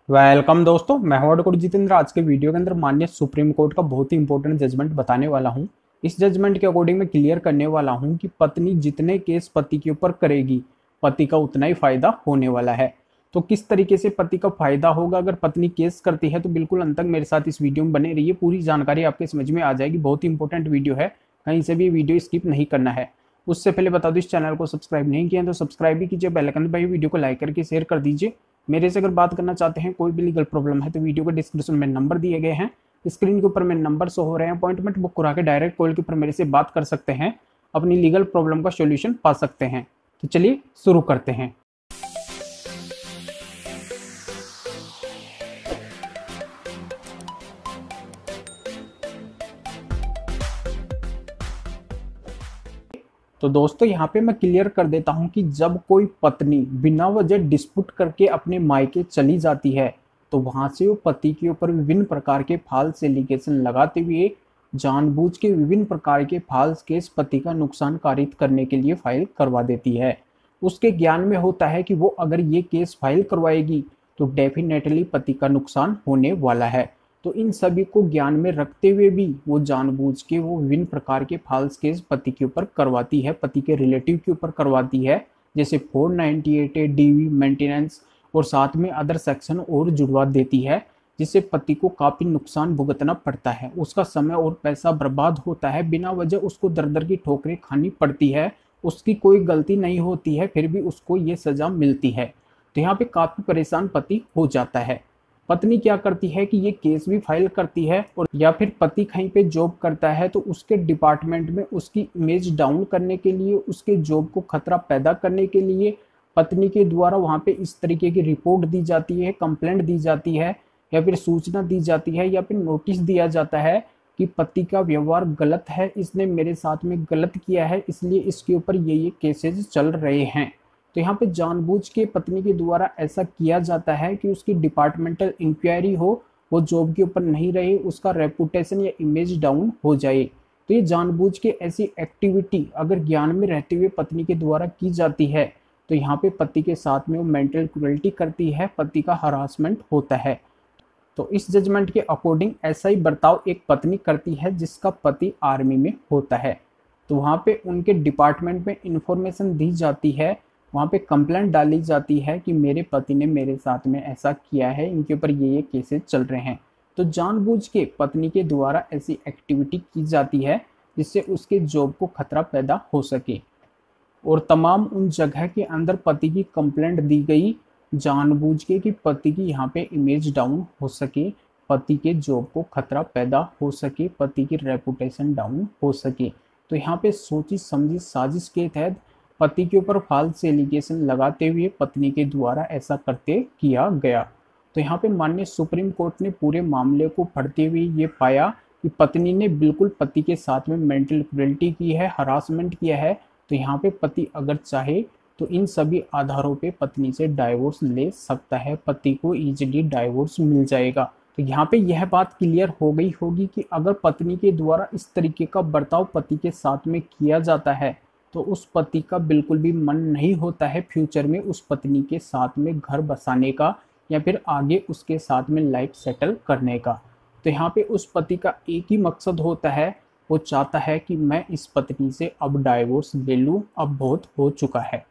Welcome दोस्तों, मैं हूं एडवोकेट जितेंद्र। आज के वीडियो के अंदर माननीय सुप्रीम कोर्ट का बहुत ही इंपॉर्टेंट जजमेंट बताने वाला हूं। इस जजमेंट के अकॉर्डिंग मैं क्लियर करने वाला हूं कि पत्नी जितने केस पति के ऊपर करेगी, पति का उतना ही फायदा होने वाला है। तो किस तरीके से पति का फायदा होगा अगर पत्नी केस करती है, तो बिल्कुल अंत तक मेरे साथ इस वीडियो में बने रहिए। पूरी जानकारी आपके समझ में आ जाएगी। बहुत ही इंपॉर्टेंट वीडियो है, कहीं से भी वीडियो स्किप नहीं करना है। उससे पहले बता दो, इस चैनल को सब्सक्राइब नहीं किया तो सब्सक्राइब भी कीजिए, बेल आइकन दबाइए, वीडियो को लाइक करके शेयर कर दीजिए। मेरे से अगर बात करना चाहते हैं, कोई भी लीगल प्रॉब्लम है, तो वीडियो के डिस्क्रिप्शन में नंबर दिए गए हैं, स्क्रीन के ऊपर में नंबर शो हो रहे हैं। अपॉइंटमेंट बुक करा के डायरेक्ट कॉल के ऊपर मेरे से बात कर सकते हैं, अपनी लीगल प्रॉब्लम का सॉल्यूशन पा सकते हैं। तो चलिए शुरू करते हैं। तो दोस्तों, यहाँ पे मैं क्लियर कर देता हूँ कि जब कोई पत्नी बिना वजह डिस्प्यूट करके अपने मायके चली जाती है, तो वहां से वो पति के ऊपर विभिन्न प्रकार के फाल्स एलिगेशन लगाते हुए जानबूझ के विभिन्न प्रकार के फाल्स केस पति का नुकसान कारित करने के लिए फाइल करवा देती है। उसके ज्ञान में होता है कि वो अगर ये केस फाइल करवाएगी तो डेफिनेटली पति का नुकसान होने वाला है। तो इन सभी को ज्ञान में रखते हुए भी वो जानबूझ के वो विभिन्न प्रकार के फाल्स केस पति के ऊपर करवाती है, पति के रिलेटिव के ऊपर करवाती है। जैसे 498 डीवी मेंटेनेंस और साथ में अदर सेक्शन और जुड़वा देती है, जिससे पति को काफी नुकसान भुगतना पड़ता है। उसका समय और पैसा बर्बाद होता है, बिना वजह उसको दर दर की ठोकरें खानी पड़ती है। उसकी कोई गलती नहीं होती है, फिर भी उसको ये सजा मिलती है। तो यहाँ पे काफी परेशान पति हो जाता है। पत्नी क्या करती है कि ये केस भी फाइल करती है, और या फिर पति कहीं पे जॉब करता है तो उसके डिपार्टमेंट में उसकी इमेज डाउन करने के लिए, उसके जॉब को खतरा पैदा करने के लिए पत्नी के द्वारा वहां पे इस तरीके की रिपोर्ट दी जाती है, कंप्लेंट दी जाती है, या फिर सूचना दी जाती है, या फिर नोटिस दिया जाता है कि पति का व्यवहार गलत है, इसने मेरे साथ में गलत किया है, इसलिए इसके ऊपर ये केसेस चल रहे हैं। तो यहाँ पे जानबूझ के पत्नी के द्वारा ऐसा किया जाता है कि उसकी डिपार्टमेंटल इंक्वायरी हो, वो जॉब के ऊपर नहीं रहे, उसका रेपुटेशन या इमेज डाउन हो जाए। तो ये जानबूझ के ऐसी एक्टिविटी अगर ज्ञान में रहते हुए पत्नी के द्वारा की जाती है, तो यहाँ पे पति के साथ में वो मेंटल क्रूएल्टी करती है, पति का हरासमेंट होता है। तो इस जजमेंट के अकॉर्डिंग ऐसा ही बर्ताव एक पत्नी करती है जिसका पति आर्मी में होता है। तो वहाँ पे उनके डिपार्टमेंट में इंफॉर्मेशन दी जाती है, वहाँ पे कंप्लेंट डाली जाती है कि मेरे पति ने मेरे साथ में ऐसा किया है, इनके ऊपर ये केसेस चल रहे हैं। तो जानबूझ के पत्नी के द्वारा ऐसी एक्टिविटी की जाती है जिससे उसके जॉब को खतरा पैदा हो सके, और तमाम उन जगह के अंदर पति की कंप्लेंट दी गई जानबूझ के कि पति की यहाँ पे इमेज डाउन हो सके, पति के जॉब को खतरा पैदा हो सके, पति की रेपुटेशन डाउन हो सके। तो यहाँ पे सोची समझी साजिश के तहत पति के ऊपर फाल्स एलिगेशन लगाते हुए पत्नी के द्वारा ऐसा करते किया गया। तो यहाँ पे माननीय सुप्रीम कोर्ट ने पूरे मामले को पढ़ते हुए ये पाया कि पत्नी ने बिल्कुल पति के साथ में मेंटल क्रूएल्टी की है, हरासमेंट किया है। तो यहाँ पे पति अगर चाहे तो इन सभी आधारों पे पत्नी से डाइवोर्स ले सकता है, पति को इजीली डाइवोर्स मिल जाएगा। तो यहाँ पे यह बात क्लियर हो गई होगी कि अगर पत्नी के द्वारा इस तरीके का बर्ताव पति के साथ में किया जाता है, तो उस पति का बिल्कुल भी मन नहीं होता है फ्यूचर में उस पत्नी के साथ में घर बसाने का, या फिर आगे उसके साथ में लाइफ सेटल करने का। तो यहाँ पे उस पति का एक ही मकसद होता है, वो चाहता है कि मैं इस पत्नी से अब डाइवोर्स ले लूँ, अब बहुत हो चुका है।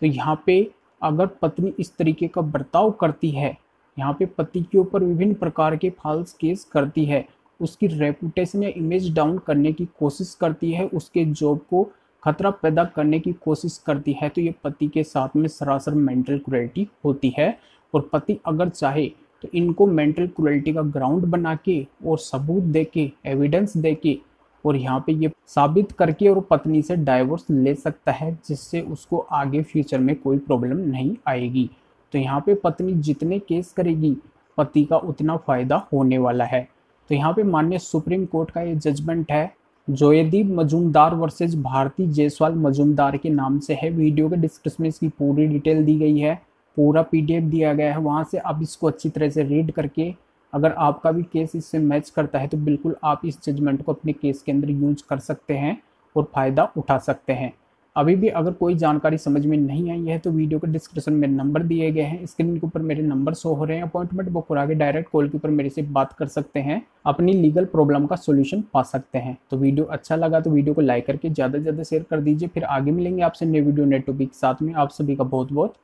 तो यहाँ पे अगर पत्नी इस तरीके का बर्ताव करती है, यहाँ पे पति के ऊपर विभिन्न प्रकार के फाल्स केस करती है, उसकी रेपुटेशन या इमेज डाउन करने की कोशिश करती है, उसके जॉब को खतरा पैदा करने की कोशिश करती है, तो ये पति के साथ में सरासर मेंटल क्रूएल्टी होती है। और पति अगर चाहे तो इनको मेंटल क्रूएल्टी का ग्राउंड बना के और सबूत दे के, एविडेंस दे के, और यहाँ पे ये साबित करके और पत्नी से डाइवोर्स ले सकता है, जिससे उसको आगे फ्यूचर में कोई प्रॉब्लम नहीं आएगी। तो यहाँ पे पत्नी जितने केस करेगी, पति का उतना फायदा होने वाला है। तो यहाँ पे माननीय सुप्रीम कोर्ट का ये जजमेंट है, जोयदीप मजूमदार वर्सेस भारती जायसवाल मजूमदार के नाम से है। वीडियो के डिस्क्रिप्शन में इसकी पूरी डिटेल दी गई है, पूरा पीडीएफ दिया गया है, वहाँ से आप इसको अच्छी तरह से रीड करके अगर आपका भी केस इससे मैच करता है तो बिल्कुल आप इस जजमेंट को अपने केस के अंदर यूज कर सकते हैं और फ़ायदा उठा सकते हैं। अभी भी अगर कोई जानकारी समझ में नहीं आई है तो वीडियो के डिस्क्रिप्शन में नंबर दिए गए हैं, स्क्रीन के ऊपर मेरे नंबर शो हो रहे हैं। अपॉइंटमेंट बुक करा के डायरेक्ट कॉल के ऊपर मेरे से बात कर सकते हैं, अपनी लीगल प्रॉब्लम का सोल्यूशन पा सकते हैं। तो वीडियो अच्छा लगा तो वीडियो को लाइक करके ज़्यादा से ज़्यादा शेयर कर दीजिए। फिर आगे मिलेंगे आपसे नए वीडियो नए टॉपिक के साथ में। आप सभी का बहुत बहुत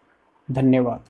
धन्यवाद।